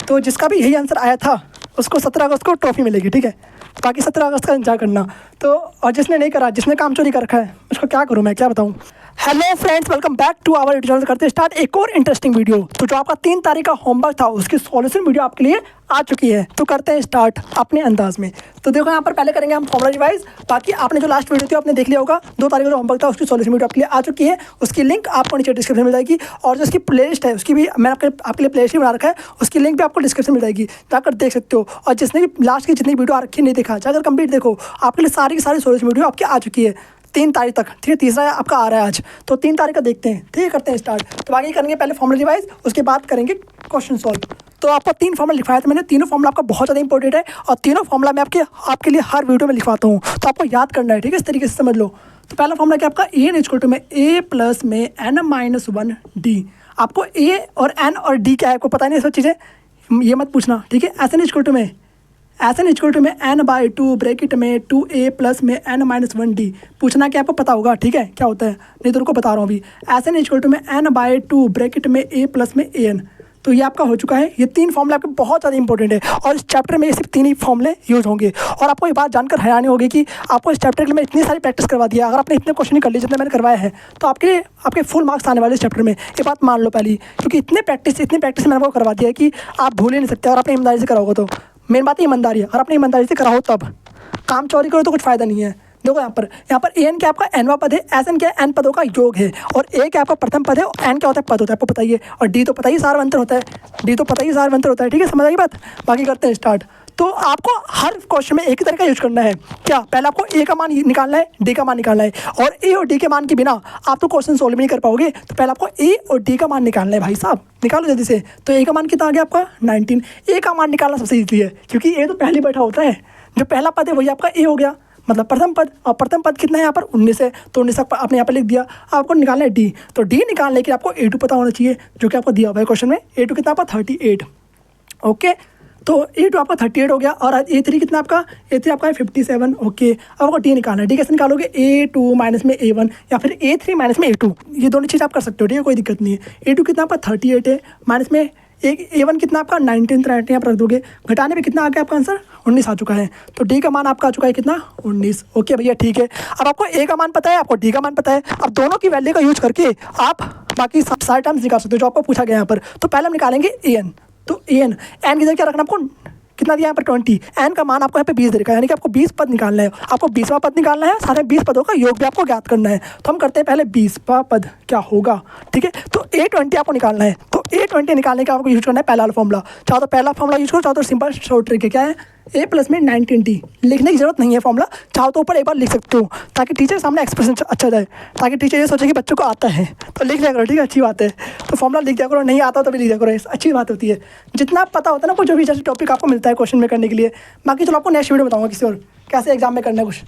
तो जिसका भी यही आंसर आया था उसको 17 अगस्त को ट्रॉफी मिलेगी, ठीक है। बाकी 17 अगस्त का इंतजार करना। तो और जिसने नहीं करा, जिसने काम चोरी कर रखा है, उसको क्या करूँ मैं, क्या बताऊँ। Hello friends, welcome back to our YouTube channel. करते स्टार्ट एक और इंटरेस्टिंग वीडियो। तो जो आपका 3 तारीख का होमवर्क था उसकी सॉल्यूशन वीडियो आपके लिए आ चुकी है। तो करते हैं स्टार्ट अपने अंदाज में। तो देखो यहाँ पर पहले करेंगे हम फॉर्मुला रिवाइज। बाकी आपने जो लास्ट वीडियो थी आपने देख लिया होगा, 2 तारीख का जो होमवर्क था उसकी सॉल्यूशन वीडियो आपके लिए आ चुकी है। उसकी लिंक आपको नीचे डिस्क्रिप्शन में मिल जाएगी। और जो उसकी प्लेलिस्ट है उसकी भी मैंने आपके लिए प्लेलिस्ट ही बना रखा है, उसकी लिंक भी आपको डिस्क्रिप्शन में मिल जाएगी, जाकर देख सकते हो। और जिसने भी लास्ट की जितनी वीडियो आ रखी नहीं देखा, जाकर कंप्लीट देखो, आपके लिए सारी की सारी सॉल्यूशन वीडियो आपकी आ चुकी है 3 तारीख तक, ठीक है। तीसरा आपका आ रहा है आज, तो 3 तारीख का देखते हैं, ठीक है। करते हैं स्टार्ट। तो बाकी करेंगे पहले फॉर्मुला रिवाइज, उसके बाद करेंगे क्वेश्चन सॉल्व। तो आपको 3 फॉर्मुला लिखवाया था मैंने, तीनों फॉर्मुला आपका बहुत ज़्यादा इंपॉर्टेंट है और तीनों फॉर्मुला मैं आपके लिए हर वीडियो में लिखवाता हूँ, तो आपको याद करना है, ठीक है। इस तरीके से समझ लो। तो पहला फॉर्मुला क्या आपका, ए एन इक्वल टू में ए प्लस में एन माइनस 1 डी। आपको ए और एन और डी क्या है आपको पता नहीं, सब चीज़ें ये मत पूछना, ठीक है। एस एन इक्वल टू में n/2 ब्रैकेट में 2a प्लस में n माइनस 1 डी। पूछना क्या आपको पता होगा, ठीक है, क्या होता है, नहीं तो उनको बता रहा हूँ अभी। n/2 n/2 ब्रैकेट में a प्लस में an। तो ये आपका हो चुका है। ये 3 फॉर्मूले आपके बहुत ज़्यादा इंपॉर्टेंट है और इस चैप्टर में ये सिर्फ 3 ही फॉर्मूले यूज होंगे। और आपको ये बात जानकर हैरानी होगी कि आपको इस चैप्टर के लिए मैं इतनी सारी प्रैक्टिस करवा दिया। अगर आपने इतने क्वेश्चन नहीं कर लिए जितने मैंने करवाए हैं, तो आपके फुल मार्क्स आने वाले इस चैप्टर में, ये बात मान लो पहली। क्योंकि इतनी प्रैक्टिस मैंने आपको करवा दिया है कि आप भूल ही नहीं सकते। अगर आपने ईमानदारी से करा होगा तो, मेन बात ईमानदारी है। अगर आपने ईमानदारी से करा हो तब, काम चोरी करो तो कुछ फ़ायदा नहीं है। देखो यहाँ पर एन क्या आपका एनवा पद है, एस एन क्या है एन पदों का योग है, और ए क्या आपका प्रथम पद है, और एन क्या होता है पद होता है, आपको पता ही है। और डी तो पता ही सारवंतर होता है, ठीक है, समझ आई बात। बाकी करते हैं स्टार्ट। तो आपको हर क्वेश्चन में एक ही तरीका यूज करना है। क्या, पहले आपको ए का मान निकालना है, डी का मान निकालना है। और ए और डी के मान के बिना आप तो क्वेश्चन सोल्व नहीं कर पाओगे। तो पहले आपको ए और डी का मान निकालना है, भाई साहब निकालो जल्दी से। तो ए का मान कितना आ गया आपका 19। ए का मान निकालना सबसे ईजी है, क्योंकि ए तो पहले बैठा होता है। जो पहला पद है वही आपका ए हो गया, मतलब प्रथम पद। और प्रथम पद कितना है यहाँ पर 19 है, तो 19 आपने यहाँ पर लिख दिया। आपको निकालना है डी। तो डी निकालने के लिए आपको A2 पता होना चाहिए, जो कि आपको दिया हुआ है क्वेश्चन में। A2 कितना आपका 38, ओके। तो A2 आपका 38 हो गया। और A3 कितना आपका, A3 आपका है 57, ओके। अब आपको डी निकालना है। डी कैसे निकालोगे, A2 माइनस में A1 या फिर A3 माइनस में A2, ये दोनों चीज़ आप कर सकते हो, ठीक है, कोई दिक्कत नहीं है। A2 कितना आपका 38 है, माइनस में A1 कितना आपका 19, तो 19 आप रख दोगे। घटाने में कितना आ गया आपका आंसर 19 आ चुका है। तो डी का मान आपका आ चुका है कितना 19, ओके भैया, ठीक है। अब आपको ए का मान पता है, आपको डी का मान पता है। अब दोनों की वैल्यू का यूज करके आप बाकी सब सारे टर्म्स निकाल सकते हो जो आपको पूछा गया यहाँ पर। तो पहले हम निकालेंगे एन। तो एन की जगह क्या रखना, आपको कितना दिया यहाँ पर 20। एन का मान आपको यहाँ पे 20 दे रखा है, यानी कि आपको 20 पद निकालना है। आपको 20वां पद निकालना है, सारे 20 पदों का योग भी आपको ज्ञात करना है। तो हम करते हैं पहले 20वां पद क्या होगा, ठीक है। तो A20 आपको निकालना है। तो A20 निकालने का आपको यूज करना है पहला वाला फॉर्मूला। चाहो तो पहला फॉर्मूला यूज करो, चाहो तो सिंपल शॉर्ट ट्रिक है, क्या है, A प्लस में 19D। लिखने की जरूरत नहीं है फॉर्मूला, चाहो तो ऊपर एक बार लिख सकते हो, ताकि टीचर सामने एक्सप्रेशन अच्छा जाए, ताकि टीचर ये सोचे कि बच्चों को आता है। तो लिख दिया करो, ठीक है, अच्छी बात है। तो फॉर्मूला लिख दिया करो, नहीं आता तो भी लिख दिया करो, अच्छी बात होती है। जितना पता होता है ना कुछ, जो भी जैसे टॉपिक आपको मिलता है क्वेश्चन में करने के लिए। बाकी चलो आपको नेक्स्ट वीडियो बताऊंगा किसी और कैसे एग्जाम में करना है कुछ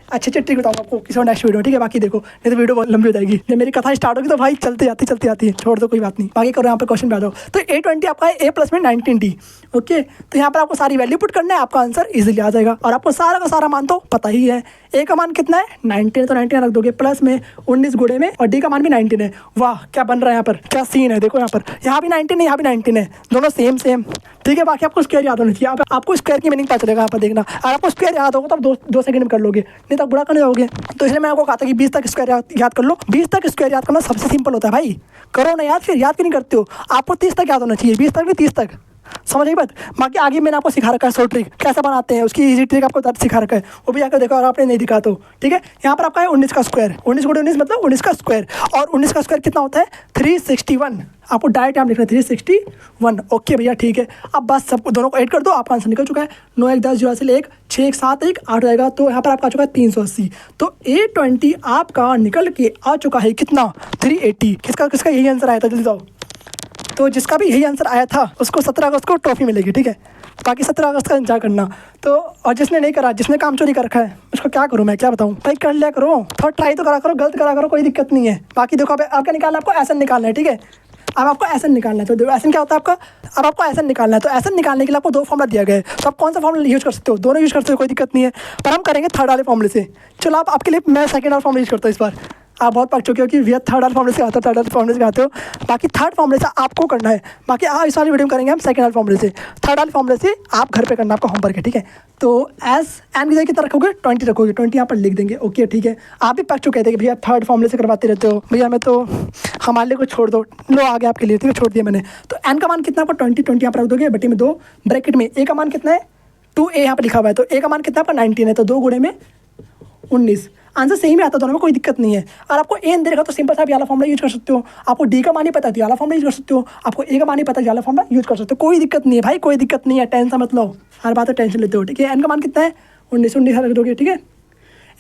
अच्छे ट्रिक बताऊंगा आपको किसी और नेक्स्ट वीडियो, ठीक है। बाकी देखो, नहीं तो वीडियो बहुत लंबी हो जाएगी। जब मेरी कथा स्टार्ट होगी तो भाई चलती आती है, छोड़ दो, कोई बात नहीं। बाकी करो यहाँ पर क्वेश्चन पे आ जाओ। तो A20 आपका है A प्लस में 19D, ओके। तो यहाँ पर आपको सारी वैल्यू पुट करना है, आपका आंसर इजीली आ जाएगा। और आपको सारा का सारा मान तो पता ही है। ए का मान कितना है 19, तो 19 रख दोगे, प्लस में 19 गुणे में, और डी का मान भी 19 है। वाह, क्या बन रहा है यहाँ पर, क्या सीन है, देखो यहाँ पर, यहाँ भी 19 है, यहाँ भी 19 है, दोनों सेम, ठीक है। बाकी आपको स्क्वायर याद होना चाहिए, आपको स्क्वायर की मीनिंग पता चलेगा यहाँ पर, देखना। अगर आपको स्क्वायर याद होगा तो आप 2 सेकंड में कर लोगे, नहीं तो आप बुरा करने जाओगे। तो इसलिए मैं आपको कहा था कि 20 तक स्क्वायर याद कर लो। 20 तक स्क्वायर याद करना सबसे सिंपल होता है भाई, करो ना याद, फिर याद क्यों नहीं करते हो। आपको 30 तक याद होना चाहिए, 20 तक नहीं 30 तक, समझ आई बात। बाकी आगे मैंने आपको सिखा रखा है शॉर्ट ट्रिक कैसे बनाते हैं, उसकी इजी ट्रिक आपको सिखा रखा है, वो भी जाकर देखो अगर आपने नहीं दिखा तो, ठीक है। यहाँ पर आपका है 19 का स्क्वायर, 19 गुणे 19 मतलब 19 का स्क्वायर, और 19 का स्क्वायर कितना होता है 361। आपको डायरेक्ट यहाँ लिखना है 361, ओके भैया, ठीक है। अब बस सब दोनों को ऐड कर दो, आपका आंसर निकल चुका है। 9 1 10 0 1 6 1 7 1 8 जाएगा। तो यहाँ पर आपका आ चुका है 380। तो A20 आपका निकल के आ चुका है कितना 380। किसका यही आंसर आया था, जल्दी जाओ। तो जिसका भी यही आंसर आया था उसको 17 अगस्त को ट्रॉफी मिलेगी, ठीक है। बाकी 17 अगस्त का इंतजार करना। तो और जिसने नहीं करा, जिसने काम चोरी कर रखा है, उसको क्या करूँ मैं, क्या बताऊँ भाई। कर लिया करो, थोड़ा ट्राई तो करा करो, गलत करा करो, कोई दिक्कत नहीं है। बाकी देखो आपका निकालना, आपको एसन निकालना है, ठीक है। अब आपको एसन निकालना है, तो देखो एसन क्या होता है आपका। अब आपको एसन निकालना है, तो एसन निकालने के लिए आपको 2 फॉर्मूला दिया गया है। तो आप कौन सा फॉर्मूला यूज कर सकते हो, दोनों यूज कर सकते हो, कोई दिक्कत नहीं है। पर हम करेंगे थर्ड वाले फॉर्मूले से। चलो आपके लिए मैं सेकंड वाला फॉर्मूला यूज करता हूँ इस बार। आप बहुत पक चुके हो कि भैया थर्ड वाले फॉर्मूले से आते हो, थर्ड वाले फॉर्मूले से आते हो। बाकी थर्ड फॉर्मूले से आपको करना है। बाकी इस वाली वीडियो में करेंगे हम सेकंड वाले फॉर्मूले से। थर्ड वाले फॉर्मूले से आप घर पे करना, आपका होमवर्क है, ठीक है। तो एस एन की जगह कितना रखोगे, 20 रखोगे, 20 यहाँ पर लिख देंगे, ओके ठीक है। आप भी पक चुके थे कि भैया थर्ड फॉर्मूले से करवाते रहते हो, भैया हमें तो हमारे लिए कुछ छोड़ दो, लो आगे आपके लिए, ठीक है, छोड़ दिया मैंने। तो एन का मान कितना, आपको 20 यहाँ पर रख दोगे, बटे में 2 ब्रैकेट में ए का मान कितना है 2a यहाँ पर लिखा हुआ है, तो ए का मान कितना आपका 19 है, तो 2 गुणे में 19। आंसर सही में आता है दोनों में, कोई दिक्कत नहीं है। और आपको एन दे रखा तो सिंपल सा आप वाला फॉर्मूला यूज कर सकते हो। आपको डी का मान ही पता है तो वाला फॉर्मूला यूज कर सकते हो। आपको ए का मान ही पता है वाला फॉर्मूला यूज कर सकते हो, कोई दिक्कत नहीं है भाई, कोई दिक्कत नहीं है, टेंशन मत लो, हर बात है टेंशन लेते हो, ठीक है। एन का मान कितना है 19 रख दोगे, ठीक है।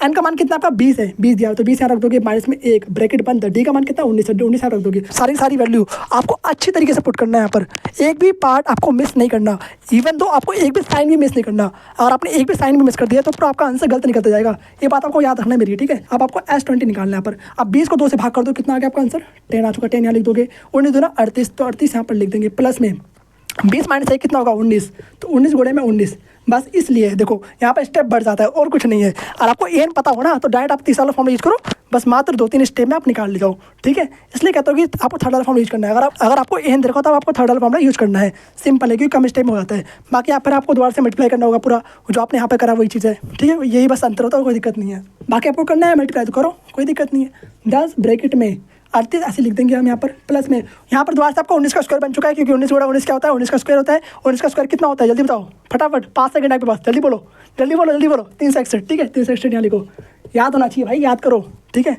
एन का मान कितना आपका 20 है, 20 दिया तो 20 यहाँ रख दोगे, माइनस में 1 ब्रैकेट बंद। डी का मान कितना 19 यहाँ रख दोगे। सारी वैल्यू आपको अच्छी तरीके से पुट करना है, यहाँ पर एक भी पार्ट आपको मिस नहीं करना, इवन तो आपको एक भी साइन भी मिस नहीं करना। अगर आपने एक भी साइन भी मिस कर दिया तो आपका आंसर गलत निकलता जाएगा, ये बात आपको याद रखना है मेरी, ठीक है। अब आपको S20 निकालना है। यहाँ पर अब 20 को 2 से भाग कर दो, कितना आ गया आपका आंसर 10 आ चुका, 10 यहाँ लिख दोगे। 19 2 38, तो 38 यहाँ पर लिख देंगे, प्लस में 20 माइनस 1 कितना होगा 19, तो 19 गुणे में 19। बस इसलिए देखो यहाँ पर स्टेप बढ़ जाता है और कुछ नहीं है। और आपको एन पता हो ना तो डायरेक्ट आप 30 वाला फॉर्मूला यूज करो, बस मात्र 2-3 स्टेप में आप निकाल ले जाओ, ठीक है। इसलिए कहता हूँ कि आपको थर्ड वाला फॉर्मूला यूज करना है। अगर आपको एन देखो तो आपको थर्ड वाला फॉर्मूला यूज करना है, सिंपल है, क्योंकि कम स्टेप में हो जाता है। बाकी आप फिर आपको दोबारा से मल्टीप्लाई करना होगा, पूरा जो आपने यहाँ पे करा वही चीज़ है, ठीक है, यही बस अंतर होता है, कोई दिक्कत नहीं है। बाकी आपको करना है मल्टीप्लाई तो करो, कोई दिक्कत नहीं है। 10 ब्रैकेट में 38 ऐसे लिख देंगे हम यहाँ पर, प्लस में यहाँ पर दोबारा से आपको 19 का स्क्वायर बन चुका है, क्योंकि 19 गुणा 19 क्या होता है 19 का स्क्वायर होता है। 19 का स्क्वायर कितना होता है जल्दी बताओ फटाफट, 5 सेकंड आपके पास, जल्दी बोलो जल्दी बोलो जल्दी बोलो। 361, ठीक है, 361 यहाँ लिखो, याद होना चाहिए भाई, याद करो, ठीक है।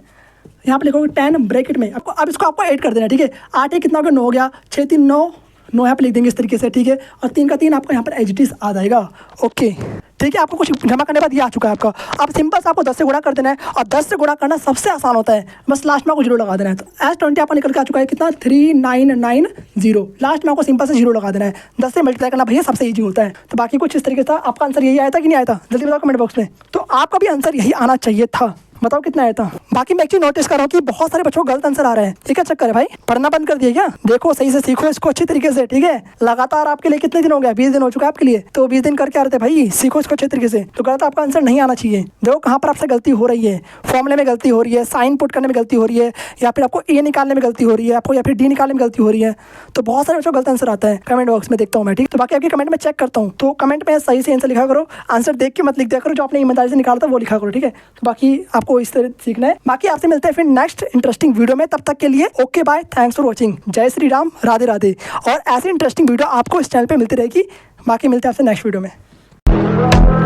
यहाँ पर लिखोगे 10 ब्रैकेट में आपको, अब इसको आपको ऐड कर देना, ठीक है। 8 कितना हो गया 9 हो गया, 6 3 9 9 यहाँ पर लिख देंगे इस तरीके से, ठीक है। और 3 का 3 आपको यहाँ पर एच आ जाएगा, ओके ठीक है। आपको कुछ जमा करने के बाद ये आ चुका है आपका। अब सिंपल से आपको 10 से गुणा कर देना है, और 10 से गुणा करना सबसे आसान होता है, बस लास्ट में आपको 0 लगा देना है। तो S20 आपको निकल के आ चुका है कितना 3990, लास्ट में आपको सिंपल से 0 लगा देना है। 10 से मल्टीप्लाई करना भैया सबसे ईजी होता है। तो बाकी कुछ इस तरीके से आपका आंसर यही आया था कि नहीं आया था, जल्दी बताओ कमेंट बॉक्स में। तो आपका भी आंसर यही आना चाहिए था, बताओ कितना आया था। बाकी मैं एक चीज नोटिस कर रहा हूँ कि बहुत सारे बच्चों को गलत आंसर आ रहा है, ठीक है। चक्कर है भाई, पढ़ना बंद कर दिया क्या, देखो सही से सीखो इसको अच्छी तरीके से, ठीक है। लगातार आपके लिए कितने दिन हो गया 20 दिन हो चुका है आपके लिए, तो 20 दिन करके आ रहे थे भाई, सीखो इसको अच्छे तरीके से। तो गलत आपका आंसर नहीं आना चाहिए। देखो कहाँ पर आपसे गलती हो रही है, फॉर्मूले में गलती हो रही है, साइन पुट करने में गलती हो रही है, या फिर आपको ए निकालने में गलती हो रही है आपको, या फिर डी निकालने में गलती हो रही है। तो बहुत सारे बच्चों को गलत आंसर आता है, कमेंट बॉक्स में देखता हूँ मैं, ठीक। तो बाकी आपके कमेंट में चेक करता हूँ, तो कमेंट में सही से आंसर लिखा करो, आंसर देख के मत लिख दिया करो, जो आपने ईमानदारी से निकाला था वो लिखा करो, ठीक है। तो बाकी आपको इस तरह सीखना है। बाकी आपसे मिलते हैं फिर नेक्स्ट इंटरेस्टिंग वीडियो में, तब तक के लिए okay bye, thanks for watching, जय श्री राम, राधे राधे। और ऐसी इंटरेस्टिंग वीडियो आपको इस चैनल पे मिलती रहेगी। बाकी मिलते हैं आपसे नेक्स्ट वीडियो में।